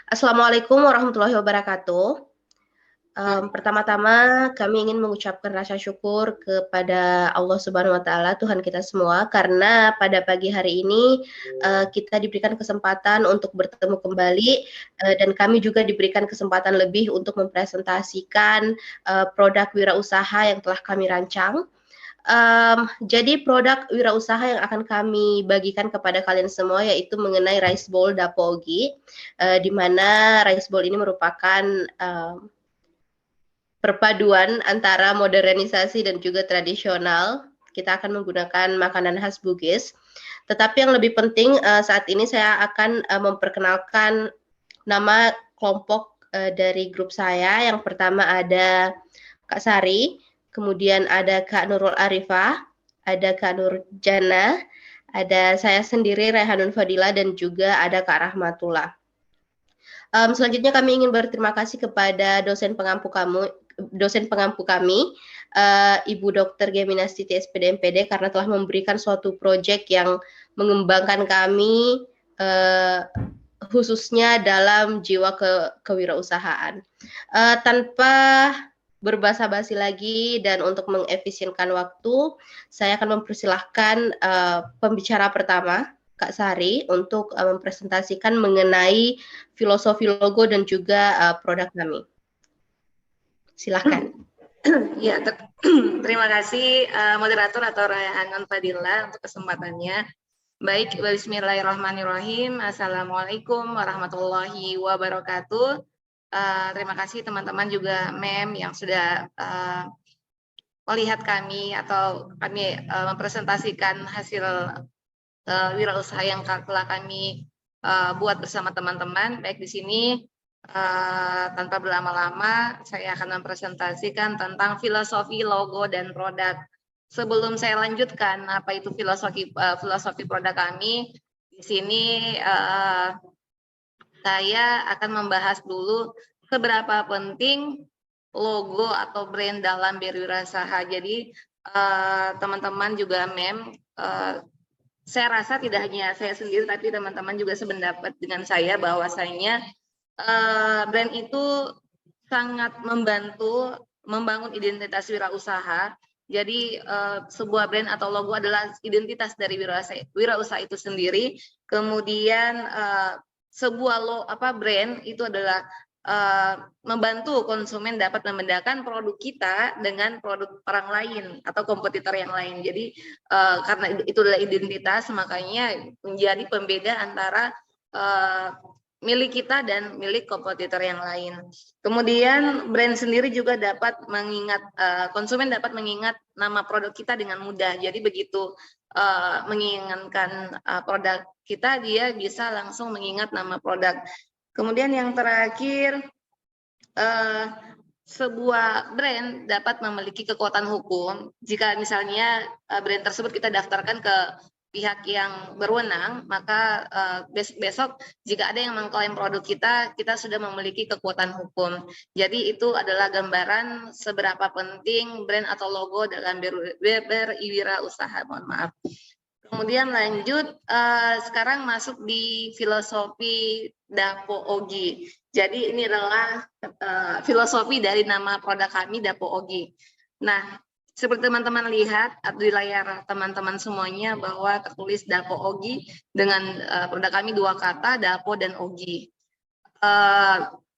Assalamualaikum warahmatullahi wabarakatuh. Pertama-tama kami ingin mengucapkan rasa syukur kepada Allah Subhanahu wa taala, Tuhan kita semua, karena pada pagi hari ini, kita diberikan kesempatan untuk bertemu kembali, dan kami juga diberikan kesempatan lebih untuk mempresentasikan, produk wirausaha yang telah kami rancang. Jadi produk wirausaha yang akan kami bagikan kepada kalian semua yaitu mengenai rice bowl Dapo Ogi, di mana rice bowl ini merupakan, perpaduan antara modernisasi dan juga tradisional. Kita akan menggunakan makanan khas Bugis. Tetapi yang lebih penting, saat ini saya akan, memperkenalkan nama kelompok, dari grup saya. Yang pertama ada Kak Sari, kemudian ada Kak Nurul Arifah, ada Kak Nurjana, ada saya sendiri Raihanun Fadila, dan juga ada Kak Rahmatullah. Selanjutnya kami ingin berterima kasih kepada dosen pengampu kami, Ibu Dr. Geminastiti SPD MPD, karena telah memberikan suatu proyek yang mengembangkan kami, khususnya dalam jiwa kewirausahaan. Tanpa berbasa-basi lagi dan untuk mengefisienkan waktu, saya akan mempersilahkan, pembicara pertama, Kak Sari, untuk, mempresentasikan mengenai filosofi logo dan juga, produk kami. Silahkan. Ya, terima kasih moderator atau Raihanun Fadila untuk kesempatannya. Baik, bismillahirrahmanirrahim. Assalamualaikum warahmatullahi wabarakatuh. Terima kasih teman-teman juga MEM yang sudah melihat kami atau kami mempresentasikan hasil wirausaha yang telah kami buat bersama teman-teman. Baik, di sini tanpa berlama-lama, saya akan mempresentasikan tentang filosofi logo dan produk. Sebelum saya lanjutkan apa itu filosofi produk kami, di sini saya akan membahas dulu seberapa penting logo atau brand dalam berwirausaha. Jadi teman-teman juga MEM, saya rasa tidak hanya saya sendiri, tapi teman-teman juga sependapat dengan saya bahwasanya brand itu sangat membantu membangun identitas wirausaha. Jadi sebuah brand atau logo adalah identitas dari wirausaha itu sendiri. Kemudian sebuah brand itu adalah membantu konsumen dapat membedakan produk kita dengan produk orang lain atau kompetitor yang lain. Jadi karena itu adalah identitas, makanya menjadi pembeda antara milik kita dan milik kompetitor yang lain. Kemudian brand sendiri juga dapat mengingat, konsumen dapat mengingat nama produk kita dengan mudah. Jadi begitu mengingatkan produk kita, dia bisa langsung mengingat nama produk. Kemudian yang terakhir, sebuah brand dapat memiliki kekuatan hukum jika misalnya brand tersebut kita daftarkan ke pihak yang berwenang, maka besok-besok jika ada yang mengklaim produk kita, kita sudah memiliki kekuatan hukum. Jadi itu adalah gambaran seberapa penting brand atau logo dalam berwirausaha. Mohon maaf. Kemudian lanjut, sekarang masuk di filosofi Dapo Ogi. Jadi ini adalah filosofi dari nama produk kami, Dapo Ogi. Nah, seperti teman-teman lihat di layar teman-teman semuanya bahwa tertulis Dapo Ogi dengan produk kami dua kata, Dapo dan Ogi.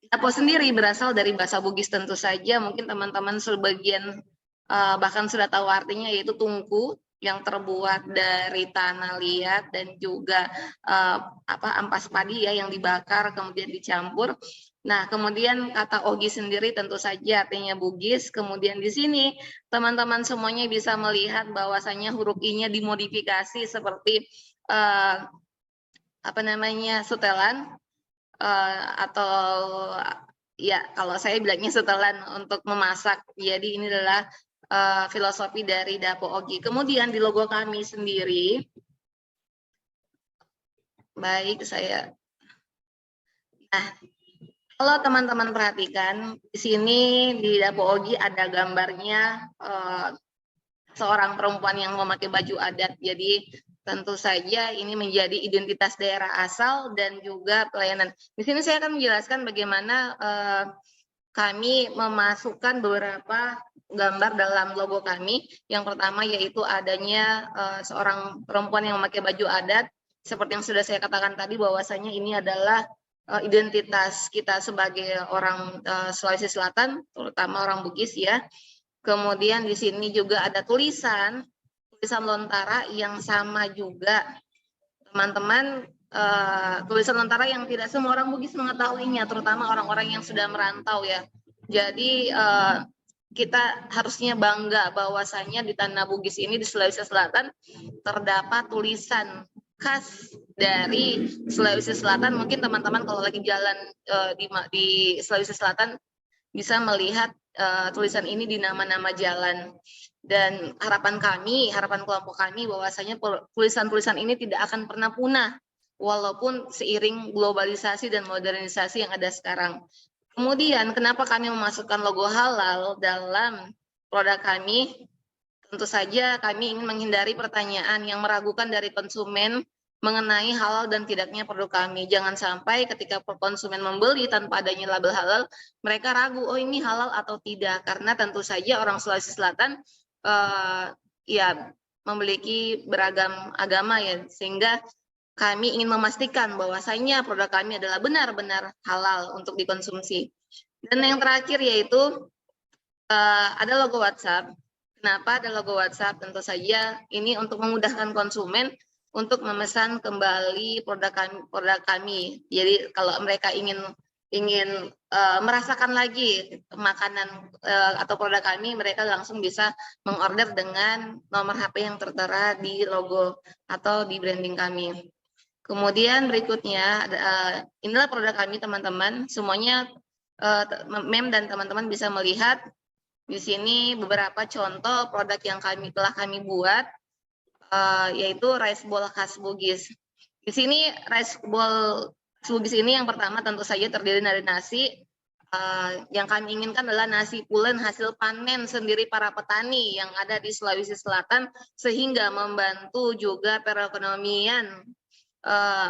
Dapo sendiri berasal dari bahasa Bugis tentu saja, mungkin teman-teman sebagian bahkan sudah tahu artinya, yaitu tungku yang terbuat dari tanah liat dan juga ampas padi ya yang dibakar kemudian dicampur. Nah, kemudian kata Ogi sendiri tentu saja artinya Bugis. Kemudian di sini teman-teman semuanya bisa melihat bahwasanya huruf I-nya dimodifikasi seperti setelan atau ya kalau saya bilangnya setelan untuk memasak. Jadi ini adalah filosofi dari Dapo Ogi. Kemudian di logo kami sendiri, baik saya. Nah, kalau teman-teman perhatikan di sini di Dapo Ogi ada gambarnya seorang perempuan yang memakai baju adat. Jadi tentu saja ini menjadi identitas daerah asal dan juga pelayanan. Di sini saya akan menjelaskan bagaimana kami memasukkan beberapa gambar dalam logo kami. Yang pertama yaitu adanya seorang perempuan yang memakai baju adat. Seperti yang sudah saya katakan tadi, bahwasanya ini adalah identitas kita sebagai orang Sulawesi Selatan, terutama orang Bugis ya. Kemudian di sini juga ada tulisan Lontara yang sama juga, teman-teman. Tulisan Lontara yang tidak semua orang Bugis mengetahuinya, terutama orang-orang yang sudah merantau ya. Jadi kita harusnya bangga bahwasanya di tanah Bugis ini di Sulawesi Selatan terdapat tulisan khas dari Sulawesi Selatan. Mungkin teman-teman kalau lagi jalan di Sulawesi Selatan bisa melihat tulisan ini di nama-nama jalan. Dan harapan kelompok kami bahwasanya tulisan-tulisan ini tidak akan pernah punah walaupun seiring globalisasi dan modernisasi yang ada sekarang. Kemudian kenapa kami memasukkan logo halal dalam produk kami? Tentu saja kami ingin menghindari pertanyaan yang meragukan dari konsumen mengenai halal dan tidaknya produk kami. Jangan sampai ketika konsumen membeli tanpa adanya label halal, mereka ragu, oh ini halal atau tidak. Karena tentu saja orang Sulawesi Selatan ya memiliki beragam agama ya, sehingga kami ingin memastikan bahwasanya produk kami adalah benar-benar halal untuk dikonsumsi. Dan yang terakhir yaitu ada logo WhatsApp. Kenapa ada logo WhatsApp? Tentu saja ini untuk memudahkan konsumen untuk memesan kembali produk kami. Jadi kalau mereka ingin merasakan lagi makanan atau produk kami, mereka langsung bisa mengorder dengan nomor HP yang tertera di logo atau di branding kami. Kemudian berikutnya, inilah produk kami teman-teman. Semuanya Mem dan teman-teman bisa melihat di sini beberapa contoh produk yang telah kami buat, yaitu rice bowl khas Bugis. Di sini rice bowl khas Bugis ini yang pertama tentu saja terdiri dari nasi. Yang kami inginkan adalah nasi pulen hasil panen sendiri para petani yang ada di Sulawesi Selatan, sehingga membantu juga perekonomian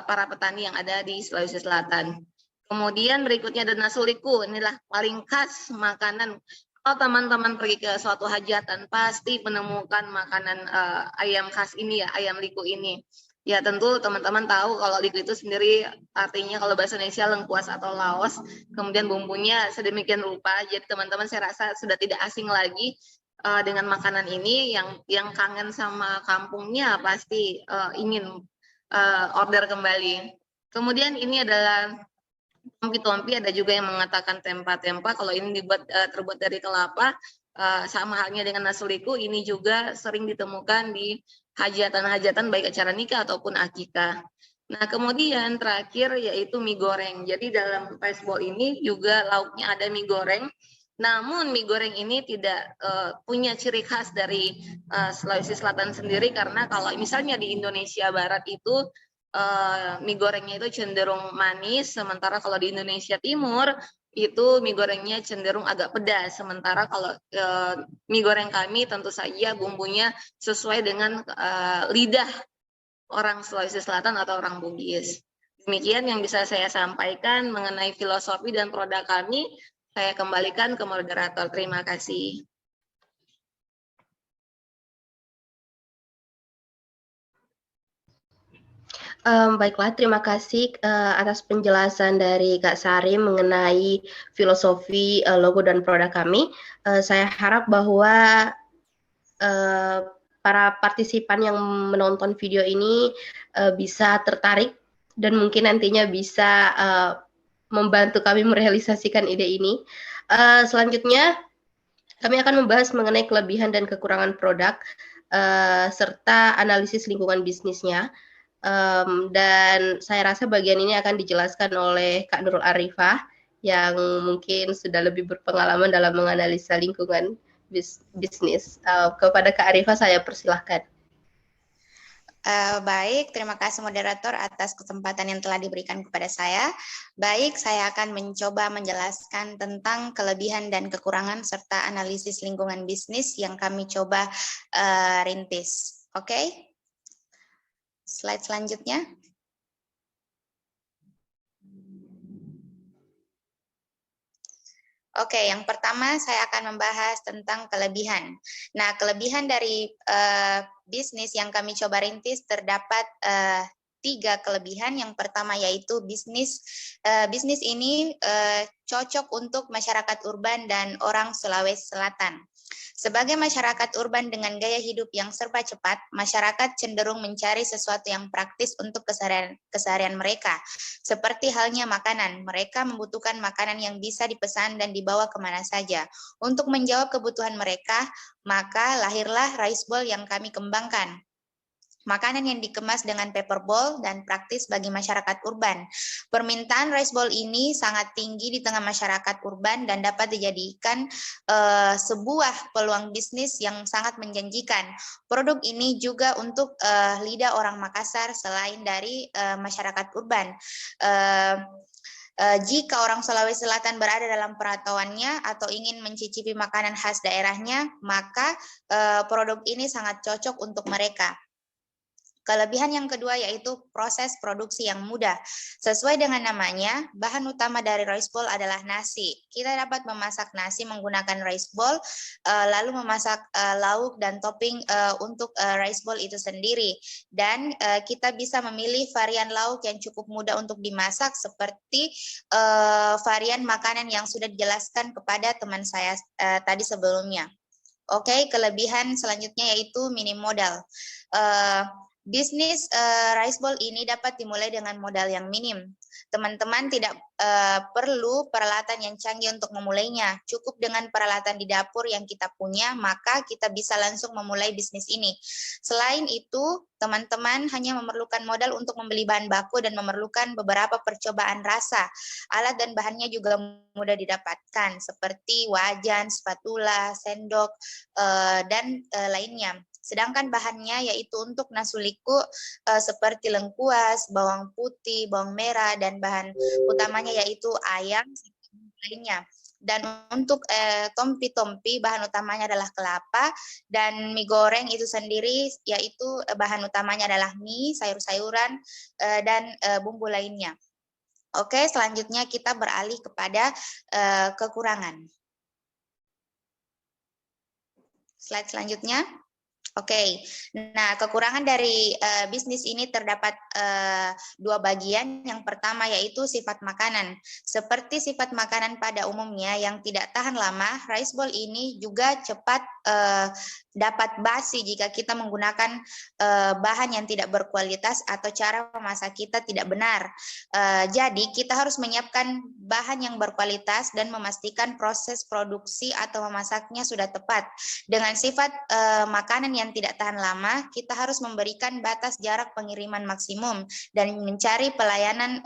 para petani yang ada di Sulawesi Selatan. Kemudian berikutnya ada nasuliku, inilah paling khas makanan. Kalau teman-teman pergi ke suatu hajatan, pasti menemukan makanan ayam khas ini ya, ayam liku ini. Ya tentu teman-teman tahu kalau liku itu sendiri artinya kalau bahasa Indonesia lengkuas atau laos, kemudian bumbunya sedemikian rupa, jadi teman-teman saya rasa sudah tidak asing lagi dengan makanan ini. Yang kangen sama kampungnya pasti ingin order kembali. Kemudian ini adalah tompi-tompi, ada juga yang mengatakan tempa-tempa. Kalau ini terbuat dari kelapa, sama halnya dengan nasuliku, ini juga sering ditemukan di hajatan-hajatan baik acara nikah ataupun akikah. Nah, kemudian terakhir yaitu mie goreng. Jadi dalam rice bowl ini juga lauknya ada mie goreng. Namun mie goreng ini tidak punya ciri khas dari Sulawesi Selatan sendiri, karena kalau misalnya di Indonesia Barat itu mie gorengnya itu cenderung manis, sementara kalau di Indonesia Timur itu mie gorengnya cenderung agak pedas. Sementara kalau mie goreng kami tentu saja bumbunya sesuai dengan lidah orang Sulawesi Selatan atau orang Bugis. Demikian yang bisa saya sampaikan mengenai filosofi dan produk kami. Saya kembalikan ke moderator. Terima kasih. Baiklah, terima kasih atas penjelasan dari Kak Sari mengenai filosofi logo dan produk kami. Saya harap bahwa para partisipan yang menonton video ini bisa tertarik dan mungkin nantinya bisa membantu kami merealisasikan ide ini. Selanjutnya, kami akan membahas mengenai kelebihan dan kekurangan produk serta analisis lingkungan bisnisnya. Dan saya rasa bagian ini akan dijelaskan oleh Kak Nurul Arifah yang mungkin sudah lebih berpengalaman dalam menganalisa lingkungan bisnis. Kepada Kak Arifah saya persilahkan. Baik, terima kasih moderator atas kesempatan yang telah diberikan kepada saya. Baik, saya akan mencoba menjelaskan tentang kelebihan dan kekurangan serta analisis lingkungan bisnis yang kami coba rintis. Oke? Slide selanjutnya. Oke, yang pertama saya akan membahas tentang kelebihan. Nah, kelebihan dari bisnis yang kami coba rintis terdapat 3 kelebihan. Yang pertama yaitu bisnis ini cocok untuk masyarakat urban dan orang Sulawesi Selatan. Sebagai masyarakat urban dengan gaya hidup yang serba cepat, masyarakat cenderung mencari sesuatu yang praktis untuk keseharian mereka. Seperti halnya makanan, mereka membutuhkan makanan yang bisa dipesan dan dibawa kemana saja. Untuk menjawab kebutuhan mereka, maka lahirlah rice bowl yang kami kembangkan. Makanan yang dikemas dengan paper bowl dan praktis bagi masyarakat urban. Permintaan rice bowl ini sangat tinggi di tengah masyarakat urban dan dapat dijadikan sebuah peluang bisnis yang sangat menjanjikan. Produk ini juga untuk lidah orang Makassar selain dari masyarakat urban. Jika orang Sulawesi Selatan berada dalam perantauannya atau ingin mencicipi makanan khas daerahnya, maka produk ini sangat cocok untuk mereka. Kelebihan yang kedua yaitu proses produksi yang mudah. Sesuai dengan namanya, bahan utama dari rice bowl adalah nasi. Kita dapat memasak nasi menggunakan rice bowl, lalu memasak lauk dan topping untuk rice bowl itu sendiri. Dan kita bisa memilih varian lauk yang cukup mudah untuk dimasak seperti varian makanan yang sudah dijelaskan kepada teman saya tadi sebelumnya. Oke, kelebihan selanjutnya yaitu minim modal. Bisnis rice bowl ini dapat dimulai dengan modal yang minim. Teman-teman tidak perlu peralatan yang canggih untuk memulainya. Cukup dengan peralatan di dapur yang kita punya, maka kita bisa langsung memulai bisnis ini. Selain itu, teman-teman hanya memerlukan modal untuk membeli bahan baku dan memerlukan beberapa percobaan rasa. Alat dan bahannya juga mudah didapatkan, seperti wajan, spatula, sendok, dan lainnya. Sedangkan bahannya yaitu untuk nasuliku seperti lengkuas, bawang putih, bawang merah, dan bahan utamanya yaitu ayam lainnya. Dan untuk tompi-tompi bahan utamanya adalah kelapa, dan mie goreng itu sendiri yaitu bahan utamanya adalah mie, sayur-sayuran, dan bumbu lainnya. Oke, selanjutnya kita beralih kepada kekurangan. Slide selanjutnya. Oke, nah kekurangan dari bisnis ini terdapat 2 bagian. Yang pertama yaitu sifat makanan. Seperti sifat makanan pada umumnya yang tidak tahan lama, rice bowl ini juga cepat dapat basi jika kita menggunakan bahan yang tidak berkualitas atau cara memasak kita tidak benar. Jadi kita harus menyiapkan bahan yang berkualitas dan memastikan proses produksi atau memasaknya sudah tepat. Dengan sifat makanan yang tidak tahan lama, kita harus memberikan batas jarak pengiriman maksimum dan mencari pelayanan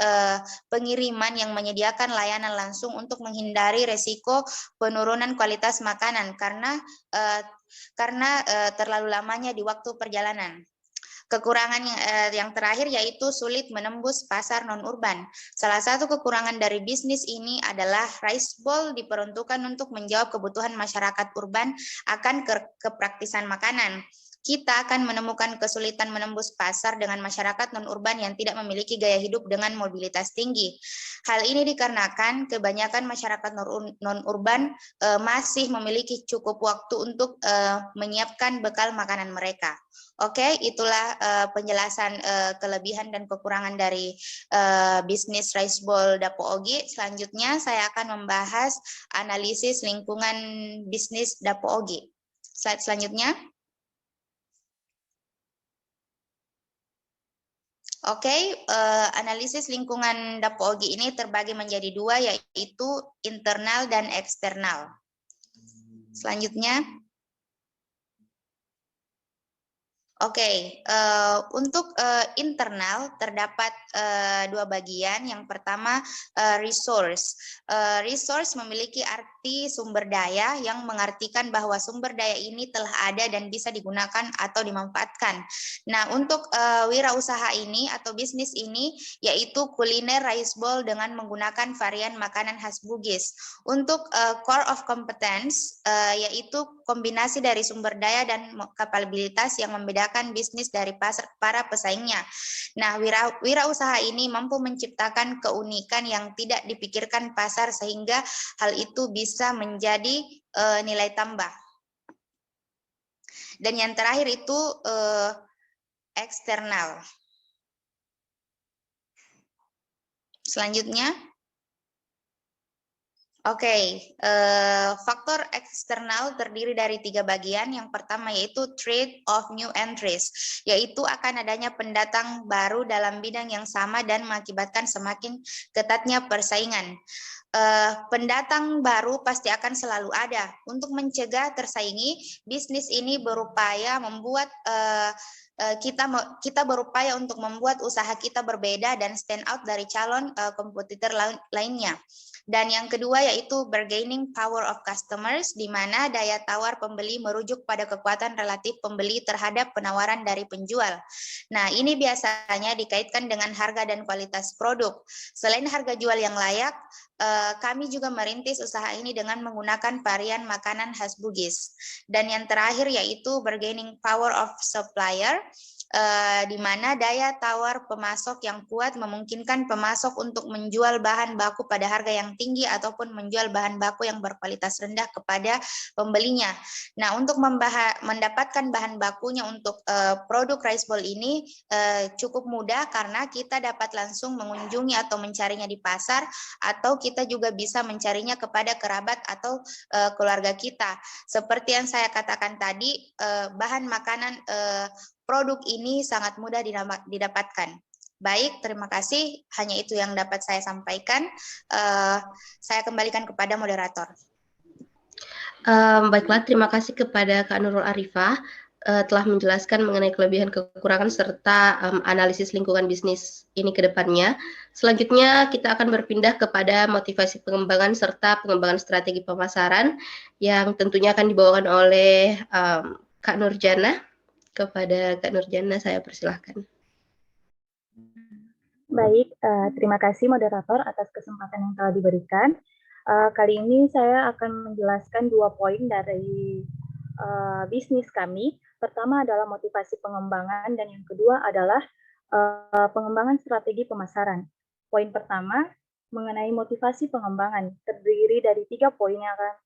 pengiriman yang menyediakan layanan langsung untuk menghindari resiko penurunan kualitas makanan karena terlalu lamanya di waktu perjalanan. Kekurangan yang terakhir yaitu sulit menembus pasar non-urban. Salah satu kekurangan dari bisnis ini adalah rice bowl diperuntukkan untuk menjawab kebutuhan masyarakat urban akan kepraktisan makanan. Kita akan menemukan kesulitan menembus pasar dengan masyarakat non-urban yang tidak memiliki gaya hidup dengan mobilitas tinggi. Hal ini dikarenakan kebanyakan masyarakat non-urban masih memiliki cukup waktu untuk menyiapkan bekal makanan mereka. Oke, itulah penjelasan kelebihan dan kekurangan dari bisnis rice bowl Dapo Ogi. Selanjutnya saya akan membahas analisis lingkungan bisnis Dapo Ogi. Slide selanjutnya. Oke, analisis lingkungan Dapo Ogi ini terbagi menjadi 2, yaitu internal dan eksternal. Selanjutnya. Oke, untuk internal terdapat 2 bagian. Yang pertama resource. Resource memiliki arti arti sumber daya yang mengartikan bahwa sumber daya ini telah ada dan bisa digunakan atau dimanfaatkan. Nah, untuk wirausaha ini atau bisnis ini yaitu kuliner rice bowl dengan menggunakan varian makanan khas Bugis. Untuk core of competence yaitu kombinasi dari sumber daya dan kapabilitas yang membedakan bisnis dari para pesaingnya. Nah, wirausaha ini mampu menciptakan keunikan yang tidak dipikirkan pasar sehingga hal itu bisa menjadi nilai tambah. Dan yang terakhir itu eksternal. Selanjutnya, faktor eksternal terdiri dari 3 bagian. Yang pertama yaitu trade of new entries, yaitu akan adanya pendatang baru dalam bidang yang sama dan mengakibatkan semakin ketatnya persaingan. Pendatang baru pasti akan selalu ada. Untuk mencegah tersaingi, bisnis ini berupaya membuat kita berupaya untuk membuat usaha kita berbeda dan stand out dari calon kompetitor lainnya. Dan yang kedua yaitu bargaining power of customers, di mana daya tawar pembeli merujuk pada kekuatan relatif pembeli terhadap penawaran dari penjual. Nah, ini biasanya dikaitkan dengan harga dan kualitas produk. Selain harga jual yang layak, kami juga merintis usaha ini dengan menggunakan varian makanan khas Bugis. Dan yang terakhir yaitu bargaining power of supplier, di mana daya tawar pemasok yang kuat memungkinkan pemasok untuk menjual bahan baku pada harga yang tinggi ataupun menjual bahan baku yang berkualitas rendah kepada pembelinya. Nah, untuk mendapatkan bahan bakunya untuk produk rice bowl ini cukup mudah karena kita dapat langsung mengunjungi atau mencarinya di pasar, atau kita juga bisa mencarinya kepada kerabat atau keluarga kita. Seperti yang saya katakan tadi, bahan makanan produk ini sangat mudah didapatkan. Baik, terima kasih. Hanya itu yang dapat saya sampaikan. Saya kembalikan kepada moderator. Baiklah, terima kasih kepada Kak Nurul Arifah telah menjelaskan mengenai kelebihan kekurangan serta analisis lingkungan bisnis ini ke depannya. Selanjutnya kita akan berpindah kepada motivasi pengembangan serta pengembangan strategi pemasaran yang tentunya akan dibawakan oleh Kak Nurjana. Kepada Kak Nurjana, saya persilahkan. Baik, terima kasih moderator atas kesempatan yang telah diberikan. Kali ini saya akan menjelaskan 2 poin dari bisnis kami. Pertama adalah motivasi pengembangan dan yang kedua adalah pengembangan strategi pemasaran. Poin pertama mengenai motivasi pengembangan terdiri dari 3 poin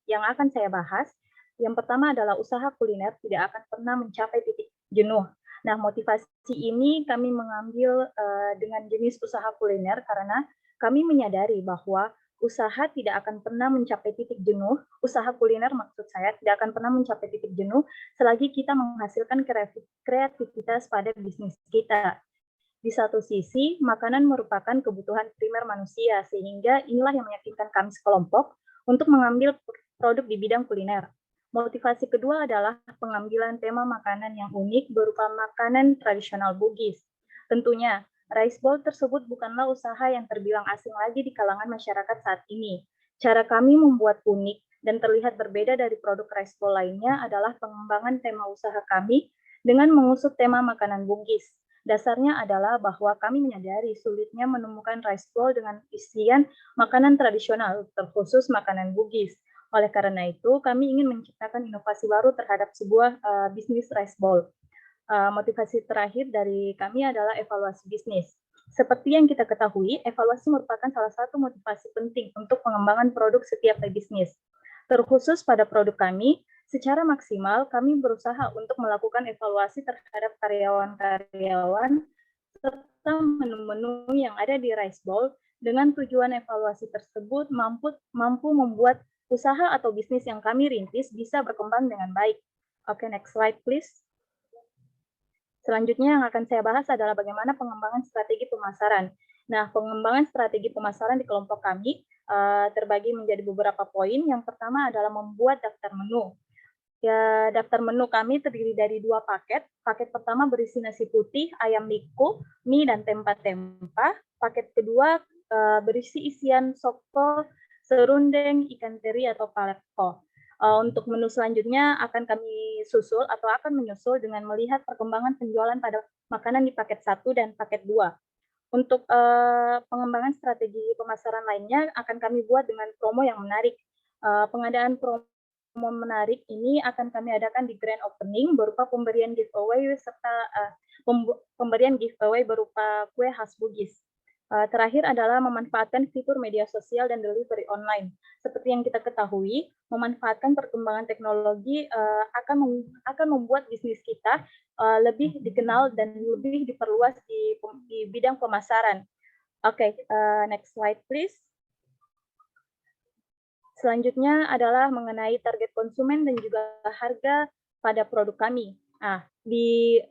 yang akan saya bahas. Yang pertama adalah usaha kuliner tidak akan pernah mencapai titik jenuh. Nah, motivasi ini kami mengambil dengan jenis usaha kuliner karena kami menyadari bahwa usaha tidak akan pernah mencapai titik jenuh, usaha kuliner maksud saya tidak akan pernah mencapai titik jenuh selagi kita menghasilkan kreativitas pada bisnis kita. Di satu sisi, makanan merupakan kebutuhan primer manusia, sehingga inilah yang meyakinkan kami sekelompok untuk mengambil produk di bidang kuliner. Motivasi kedua adalah pengambilan tema makanan yang unik berupa makanan tradisional Bugis. Tentunya, rice bowl tersebut bukanlah usaha yang terbilang asing lagi di kalangan masyarakat saat ini. Cara kami membuat unik dan terlihat berbeda dari produk rice bowl lainnya adalah pengembangan tema usaha kami dengan mengusut tema makanan Bugis. Dasarnya adalah bahwa kami menyadari sulitnya menemukan rice bowl dengan isian makanan tradisional, terkhusus makanan Bugis. Oleh karena itu, kami ingin menciptakan inovasi baru terhadap sebuah bisnis rice bowl. Motivasi terakhir dari kami adalah evaluasi bisnis. Seperti yang kita ketahui, evaluasi merupakan salah satu motivasi penting untuk pengembangan produk setiap bisnis. Terkhusus pada produk kami, secara maksimal kami berusaha untuk melakukan evaluasi terhadap karyawan-karyawan serta menu-menu yang ada di rice bowl dengan tujuan evaluasi tersebut mampu membuat usaha atau bisnis yang kami rintis bisa berkembang dengan baik. Oke, next slide please. Selanjutnya yang akan saya bahas adalah bagaimana pengembangan strategi pemasaran. Nah, pengembangan strategi pemasaran di kelompok kami terbagi menjadi beberapa poin. Yang pertama adalah membuat daftar menu. Ya, daftar menu kami terdiri dari 2 paket. Paket pertama berisi nasi putih, ayam liku, mie, dan tempa-tempa. Paket kedua berisi isian soko serundeng, ikan teri, atau paleko. Untuk menu selanjutnya akan kami susul atau akan menyusul dengan melihat perkembangan penjualan pada makanan di paket 1 dan paket 2. Untuk pengembangan strategi pemasaran lainnya akan kami buat dengan promo yang menarik. Pengadaan promo menarik ini akan kami adakan di grand opening berupa pemberian giveaway serta pemberian giveaway berupa kue khas Bugis. Terakhir adalah memanfaatkan fitur media sosial dan delivery online. Seperti yang kita ketahui, memanfaatkan perkembangan teknologi akan membuat bisnis kita lebih dikenal dan lebih diperluas di bidang pemasaran. Oke, next slide please. Selanjutnya adalah mengenai target konsumen dan juga harga pada produk kami. Nah,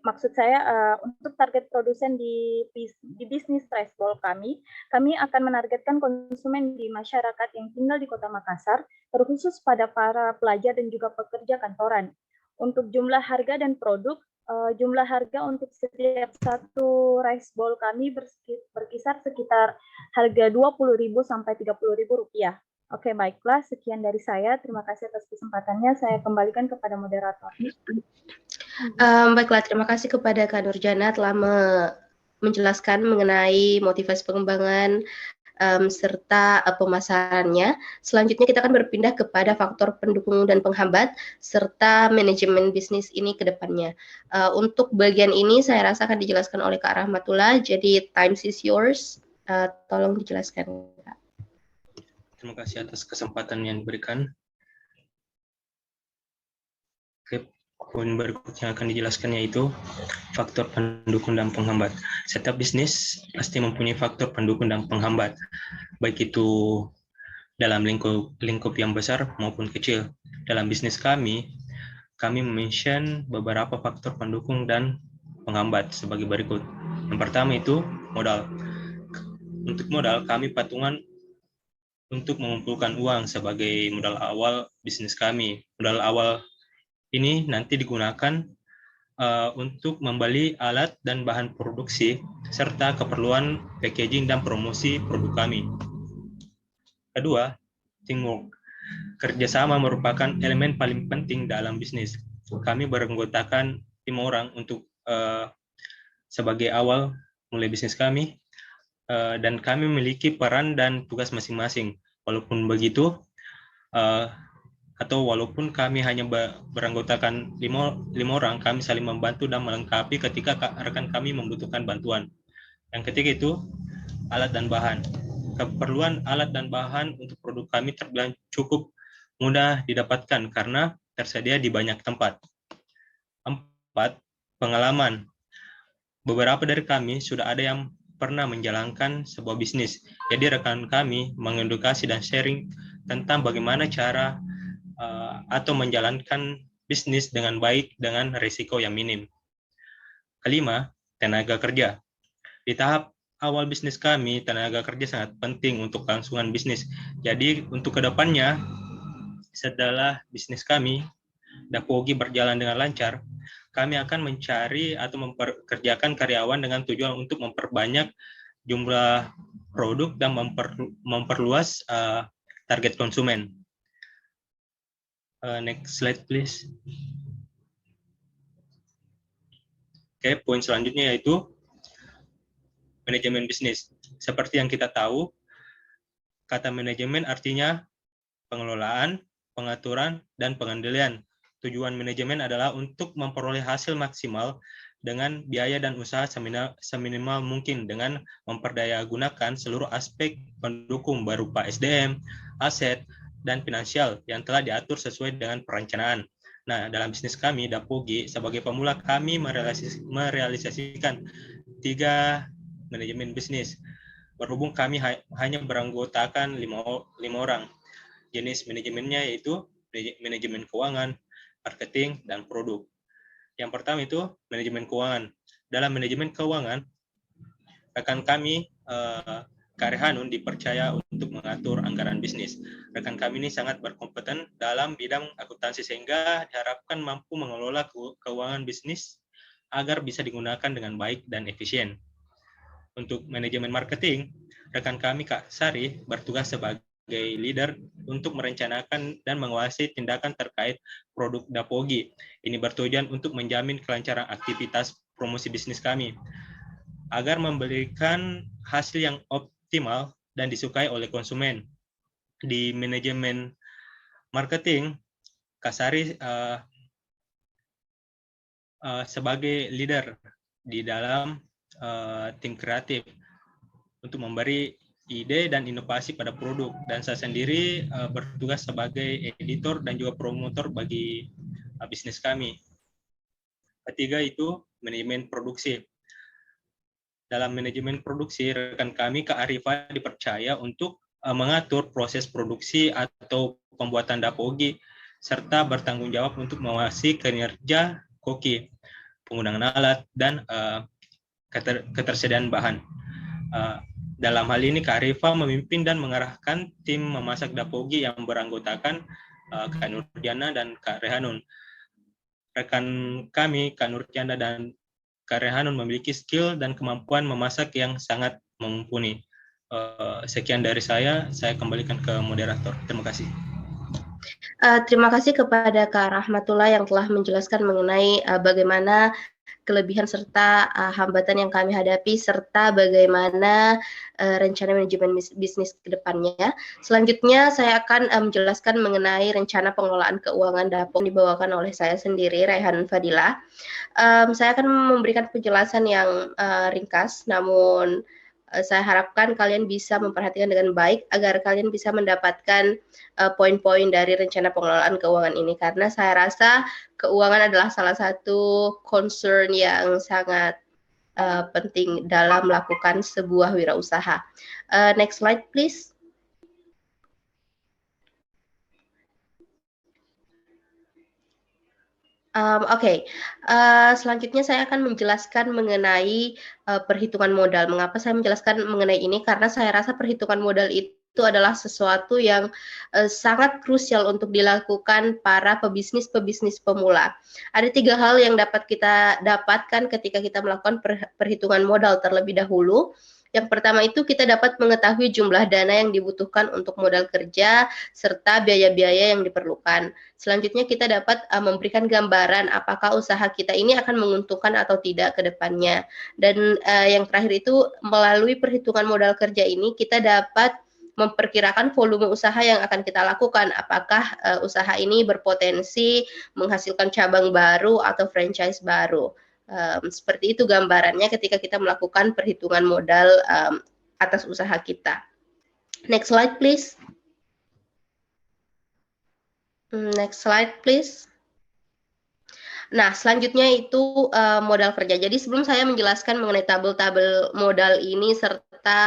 maksud saya untuk target produsen di bisnis rice bowl kami akan menargetkan konsumen di masyarakat yang tinggal di Kota Makassar, terkhusus pada para pelajar dan juga pekerja kantoran. Untuk jumlah harga dan produk, jumlah harga untuk setiap satu rice bowl kami berkisar sekitar harga Rp20.000 sampai Rp30.000. Oke, baiklah. Sekian dari saya. Terima kasih atas kesempatannya. Saya kembalikan kepada moderator. Baiklah, terima kasih kepada Kak Nurjana telah menjelaskan mengenai motivasi pengembangan serta pemasarannya. Selanjutnya kita akan berpindah kepada faktor pendukung dan penghambat serta manajemen bisnis ini ke depannya. Untuk bagian ini saya rasa akan dijelaskan oleh Kak Rahmatullah. Jadi time is yours. Tolong dijelaskan, Kak. Terima kasih atas kesempatan yang diberikan. Oke, poin berikutnya akan dijelaskan yaitu faktor pendukung dan penghambat. Setiap bisnis pasti mempunyai faktor pendukung dan penghambat, baik itu dalam lingkup yang besar maupun kecil. Dalam bisnis kami mention beberapa faktor pendukung dan penghambat sebagai berikut. Yang pertama itu modal. Untuk modal, kami patungan untuk mengumpulkan uang sebagai modal awal bisnis kami. Modal awal ini nanti digunakan untuk membeli alat dan bahan produksi serta keperluan packaging dan promosi produk kami. Kedua, teamwork. Kerjasama merupakan elemen paling penting dalam bisnis. Kami beranggotakan 5 orang untuk sebagai awal mulai bisnis kami. Dan kami memiliki peran dan tugas masing-masing. Walaupun begitu, atau walaupun kami hanya beranggotakan 5 orang, kami saling membantu dan melengkapi ketika rekan kami membutuhkan bantuan. Yang ketiga itu, alat dan bahan. Keperluan alat dan bahan untuk produk kami terbilang cukup mudah didapatkan karena tersedia di banyak tempat. 4. Pengalaman. Beberapa dari kami sudah ada yang pernah menjalankan sebuah bisnis. Jadi rekan kami mengedukasi dan sharing tentang bagaimana cara atau menjalankan bisnis dengan baik dengan risiko yang minim. Kelima, tenaga kerja. Di tahap awal bisnis kami, tenaga kerja sangat penting untuk kelangsungan bisnis. Jadi untuk kedepannya, setelah bisnis kami, Dapogi berjalan dengan lancar, kami akan mencari atau memperkerjakan karyawan dengan tujuan untuk memperbanyak jumlah produk dan memperluas target konsumen. Next slide, please. Oke, poin selanjutnya yaitu manajemen bisnis. Seperti yang kita tahu, kata manajemen artinya pengelolaan, pengaturan, dan pengendalian. Tujuan manajemen adalah untuk memperoleh hasil maksimal dengan biaya dan usaha seminimal mungkin dengan memperdayagunakan seluruh aspek pendukung berupa SDM, aset, dan finansial yang telah diatur sesuai dengan perencanaan. Nah, dalam bisnis kami, Dapogi, sebagai pemula kami merealisasikan 3 manajemen bisnis. Berhubung kami hanya beranggotakan 5 orang. Jenis manajemennya yaitu manajemen keuangan, marketing, dan produk. Yang pertama itu manajemen keuangan. Dalam manajemen keuangan, rekan kami, Kak Rehanun, dipercaya untuk mengatur anggaran bisnis. Rekan kami ini sangat berkompeten dalam bidang akuntansi sehingga diharapkan mampu mengelola keuangan bisnis agar bisa digunakan dengan baik dan efisien. Untuk manajemen marketing, rekan kami Kak Sari bertugas sebagai leader untuk merencanakan dan menguasai tindakan terkait produk Dapogi. Ini bertujuan untuk menjamin kelancaran aktivitas promosi bisnis kami, agar memberikan hasil yang optimal dan disukai oleh konsumen. Di manajemen marketing, Kak Sari sebagai leader di dalam tim kreatif untuk memberi ide dan inovasi pada produk, dan saya sendiri bertugas sebagai editor dan juga promotor bagi bisnis kami. Ketiga itu manajemen produksi. Dalam manajemen produksi, rekan kami Kak Arifa dipercaya untuk mengatur proses produksi atau pembuatan Dapogi, serta bertanggung jawab untuk mengawasi kinerja koki, penggunaan alat, dan ketersediaan bahan. Dalam hal ini, Kak Arifa memimpin dan mengarahkan tim memasak Dapogi yang beranggotakan Kak Nurjana dan Kak Rehanun. Rekan kami, Kak Nurjana dan Kak Rehanun, memiliki skill dan kemampuan memasak yang sangat mumpuni. Sekian dari saya kembalikan ke moderator. Terima kasih. Terima kasih kepada Kak Rahmatullah yang telah menjelaskan mengenai bagaimana kelebihan serta hambatan yang kami hadapi, serta bagaimana rencana manajemen bisnis ke depannya. Selanjutnya saya akan menjelaskan mengenai rencana pengelolaan keuangan Dapogi dibawakan oleh saya sendiri, Raihan Fadila. Saya akan memberikan penjelasan yang ringkas, namun saya harapkan kalian bisa memperhatikan dengan baik agar kalian bisa mendapatkan poin-poin dari rencana pengelolaan keuangan ini, karena saya rasa keuangan adalah salah satu concern yang sangat penting dalam melakukan sebuah wirausaha. Next slide, please. Selanjutnya saya akan menjelaskan mengenai perhitungan modal. Mengapa saya menjelaskan mengenai ini? Karena saya rasa perhitungan modal itu adalah sesuatu yang sangat krusial untuk dilakukan para pebisnis pemula. Ada 3 hal yang dapat kita dapatkan ketika kita melakukan perhitungan modal terlebih dahulu. Yang pertama itu kita dapat mengetahui jumlah dana yang dibutuhkan untuk modal kerja serta biaya-biaya yang diperlukan. Selanjutnya kita dapat memberikan gambaran apakah usaha kita ini akan menguntungkan atau tidak ke depannya. Dan yang terakhir itu melalui perhitungan modal kerja ini kita dapat memperkirakan volume usaha yang akan kita lakukan. Apakah usaha ini berpotensi menghasilkan cabang baru atau franchise baru. Seperti itu gambarannya ketika kita melakukan perhitungan modal atas usaha kita. Next slide, please. Next slide, please. Nah, selanjutnya itu modal kerja. Jadi sebelum saya menjelaskan mengenai tabel-tabel modal ini serta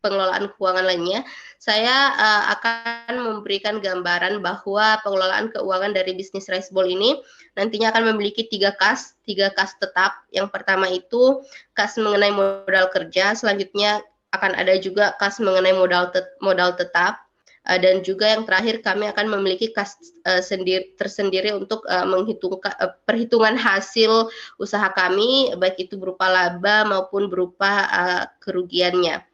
pengelolaan keuangan lainnya, saya akan memberikan gambaran bahwa pengelolaan keuangan dari bisnis Rice Bowl ini nantinya akan memiliki 3 kas tetap. Yang pertama itu kas mengenai modal kerja, selanjutnya akan ada juga kas mengenai modal tetap, dan juga yang terakhir kami akan memiliki kas tersendiri untuk menghitungkan perhitungan hasil usaha kami, baik itu berupa laba maupun berupa kerugiannya.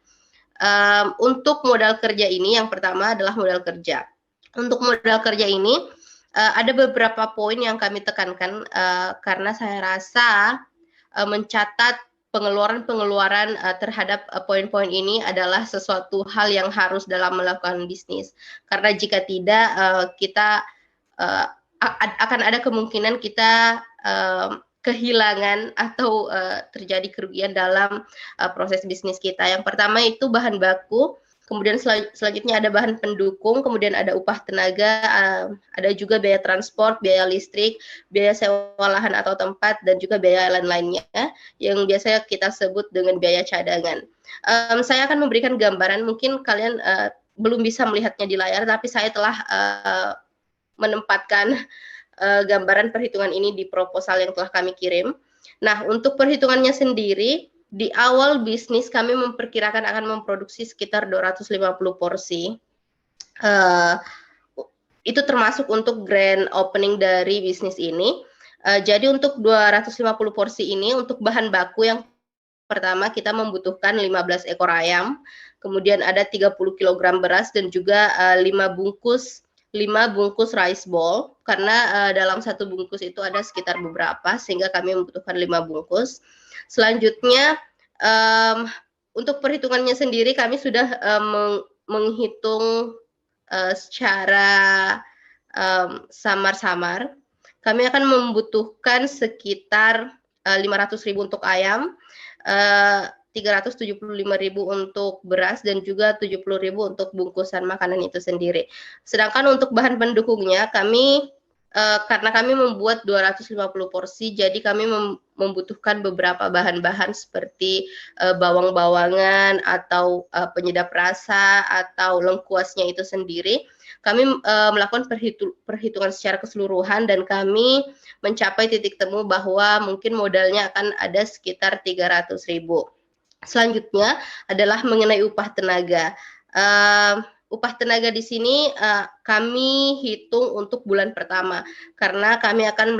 Untuk modal kerja ini, yang pertama adalah modal kerja. Untuk modal kerja ini ada beberapa poin yang kami tekankan karena saya rasa mencatat pengeluaran terhadap poin-poin ini adalah sesuatu hal yang harus dalam melakukan bisnis. Karena jika tidak, kita akan ada kemungkinan kita kehilangan atau terjadi kerugian dalam proses bisnis kita. Yang pertama itu bahan baku, kemudian selanjutnya ada bahan pendukung, kemudian ada upah tenaga, ada juga biaya transport, biaya listrik, biaya sewa lahan atau tempat, dan juga biaya lain-lainnya yang biasanya kita sebut dengan biaya cadangan. Saya akan memberikan gambaran, mungkin kalian belum bisa melihatnya di layar, tapi saya telah menempatkan gambaran perhitungan ini di proposal yang telah kami kirim. Nah, untuk perhitungannya sendiri, di awal bisnis kami memperkirakan akan memproduksi sekitar 250 porsi. Itu termasuk untuk grand opening dari bisnis ini. Jadi untuk 250 porsi ini, untuk bahan baku yang pertama kita membutuhkan 15 ekor ayam, kemudian ada 30 kg beras dan juga 5 bungkus rice ball, karena dalam satu bungkus itu ada sekitar beberapa, sehingga kami membutuhkan 5 bungkus. Selanjutnya untuk perhitungannya sendiri kami sudah menghitung secara samar-samar. Kami akan membutuhkan sekitar 500.000 untuk ayam, 375.000 untuk beras, dan juga 70.000 untuk bungkusan makanan itu sendiri. Sedangkan untuk bahan pendukungnya, karena kami membuat 250 porsi, jadi kami membutuhkan beberapa bahan-bahan seperti bawang-bawangan atau penyedap rasa atau lengkuasnya itu sendiri. Kami melakukan perhitungan secara keseluruhan dan kami mencapai titik temu bahwa mungkin modalnya akan ada sekitar 300.000. Selanjutnya adalah mengenai upah tenaga. Upah tenaga di sini kami hitung untuk bulan pertama, karena kami akan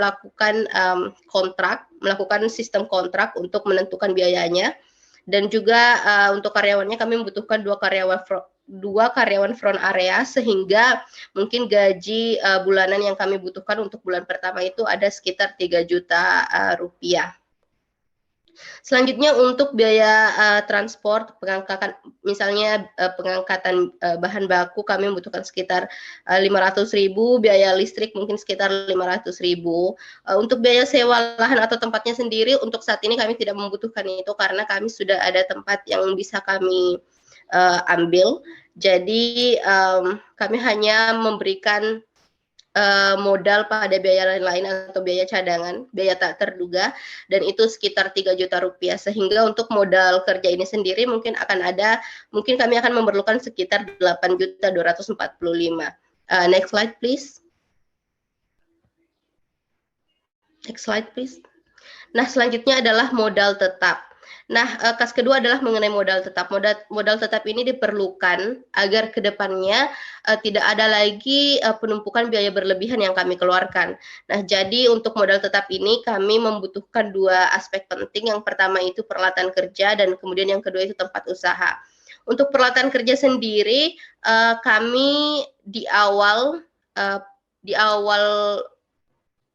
melakukan sistem kontrak untuk menentukan biayanya, dan juga untuk karyawannya kami membutuhkan dua karyawan front area, sehingga mungkin gaji bulanan yang kami butuhkan untuk bulan pertama itu ada sekitar 3 juta rupiah. Selanjutnya untuk biaya transport, misalnya pengangkatan bahan baku kami membutuhkan sekitar 500.000, biaya listrik mungkin sekitar 500.000. Untuk biaya sewa lahan atau tempatnya sendiri untuk saat ini kami tidak membutuhkan itu, karena kami sudah ada tempat yang bisa kami ambil. Jadi kami hanya memberikan modal pada biaya lain atau biaya cadangan, biaya tak terduga, dan itu sekitar 3 juta rupiah. Sehingga untuk modal kerja ini sendiri mungkin kami akan memerlukan sekitar 8.245. Next slide please. Next slide please. Nah, selanjutnya adalah modal tetap. Nah, kas kedua adalah mengenai modal tetap. Modal tetap ini diperlukan agar kedepannya tidak ada lagi penumpukan biaya berlebihan yang kami keluarkan. Nah, jadi untuk modal tetap ini kami membutuhkan 2 aspek penting. Yang pertama itu peralatan kerja, dan kemudian yang kedua itu tempat usaha. Untuk peralatan kerja sendiri, kami di awal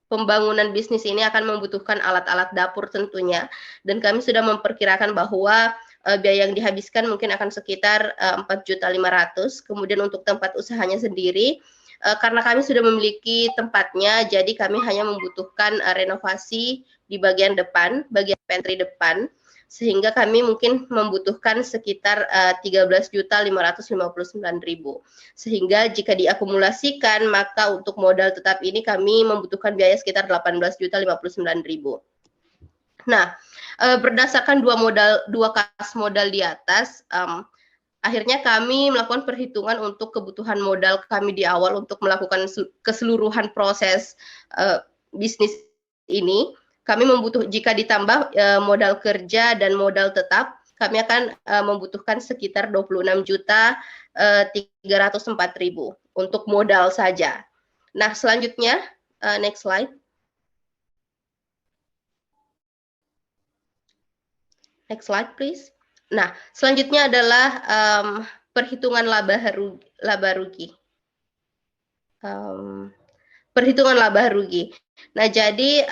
pembangunan bisnis ini akan membutuhkan alat-alat dapur tentunya, dan kami sudah memperkirakan bahwa biaya yang dihabiskan mungkin akan sekitar 4.500.000. Kemudian untuk tempat usahanya sendiri, karena kami sudah memiliki tempatnya, jadi kami hanya membutuhkan renovasi di bagian depan, bagian pantry depan, sehingga kami mungkin membutuhkan sekitar 13.559.000. Sehingga jika diakumulasikan, maka untuk modal tetap ini kami membutuhkan biaya sekitar 18.059.000. Nah, berdasarkan dua kas modal di atas, akhirnya kami melakukan perhitungan untuk kebutuhan modal kami di awal untuk melakukan keseluruhan proses bisnis ini. Kami jika ditambah modal kerja dan modal tetap, kami akan membutuhkan sekitar 26.304.000 untuk modal saja. Nah, selanjutnya, next slide. Next slide, please. Nah, selanjutnya adalah perhitungan laba rugi. Perhitungan laba rugi. Nah, jadi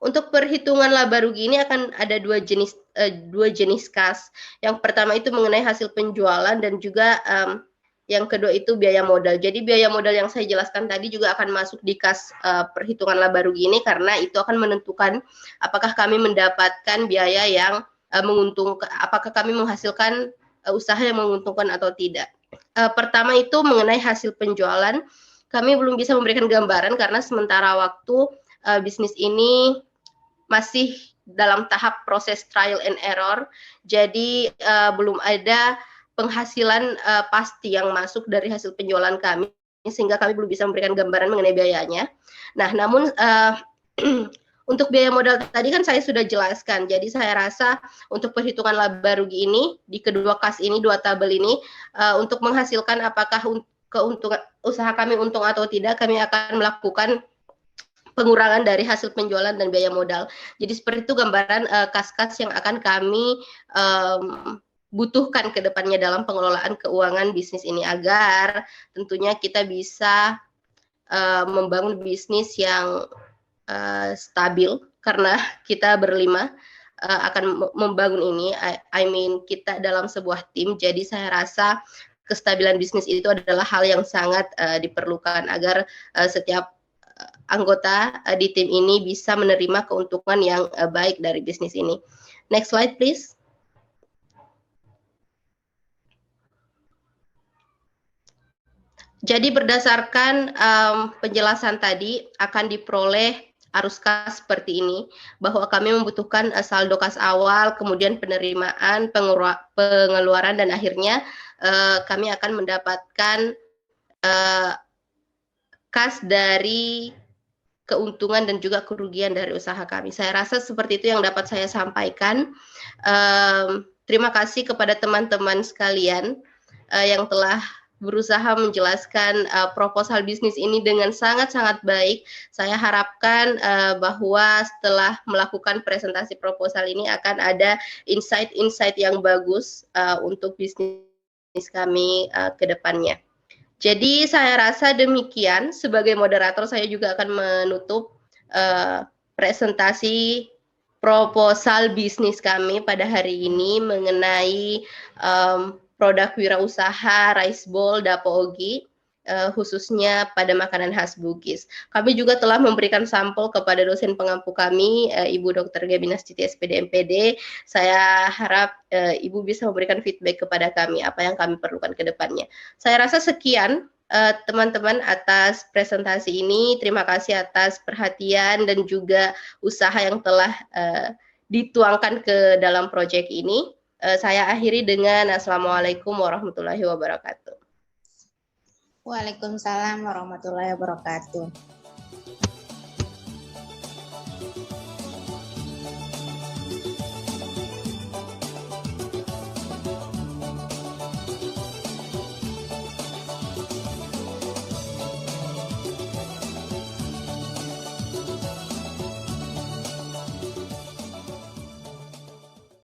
untuk perhitungan laba rugi ini akan ada dua jenis kas. Yang pertama itu mengenai hasil penjualan, dan juga yang kedua itu biaya modal. Jadi biaya modal yang saya jelaskan tadi juga akan masuk di kas perhitungan laba rugi ini, karena itu akan menentukan apakah kami mendapatkan biaya yang menguntungkan, apakah kami menghasilkan usaha yang menguntungkan atau tidak. Pertama itu mengenai hasil penjualan. Kami belum bisa memberikan gambaran karena sementara waktu bisnis ini masih dalam tahap proses trial and error, jadi belum ada penghasilan pasti yang masuk dari hasil penjualan kami, sehingga kami belum bisa memberikan gambaran mengenai biayanya. Nah, namun untuk biaya modal tadi kan saya sudah jelaskan, jadi saya rasa untuk perhitungan laba rugi ini, di kedua kas ini, dua tabel ini, untuk menghasilkan apakah keuntungan usaha kami untung atau tidak, kami akan melakukan pengurangan dari hasil penjualan dan biaya modal. Jadi seperti itu gambaran kas-kas yang akan kami butuhkan ke depannya dalam pengelolaan keuangan bisnis ini, agar tentunya kita bisa membangun bisnis yang stabil, karena kita berlima akan membangun ini. I mean kita dalam sebuah tim. Jadi saya rasa kestabilan bisnis itu adalah hal yang sangat diperlukan agar setiap anggota di tim ini bisa menerima keuntungan yang baik dari bisnis ini. Next slide, please. Jadi berdasarkan penjelasan tadi akan diperoleh arus kas seperti ini, bahwa kami membutuhkan saldo kas awal, kemudian penerimaan, pengeluaran, dan akhirnya kami akan mendapatkan kas dari keuntungan dan juga kerugian dari usaha kami. Saya rasa seperti itu yang dapat saya sampaikan. Terima kasih kepada teman-teman sekalian yang telah berusaha menjelaskan proposal bisnis ini dengan sangat-sangat baik. Saya harapkan bahwa setelah melakukan presentasi proposal ini akan ada insight-insight yang bagus untuk bisnis kami ke depannya. Jadi saya rasa demikian. Sebagai moderator saya juga akan menutup presentasi proposal bisnis kami pada hari ini mengenai produk wirausaha rice bowl Dapo Ogi, khususnya pada makanan khas Bugis. Kami juga telah memberikan sampel kepada dosen pengampu kami, Ibu Dr. Gaby Nastuti, SPD MPD. Saya harap Ibu bisa memberikan feedback kepada kami apa yang kami perlukan ke depannya. Saya rasa sekian teman-teman atas presentasi ini. Terima kasih atas perhatian dan juga usaha yang telah dituangkan ke dalam proyek ini. Saya akhiri dengan Assalamualaikum warahmatullahi wabarakatuh. Waalaikumsalam warahmatullahi wabarakatuh.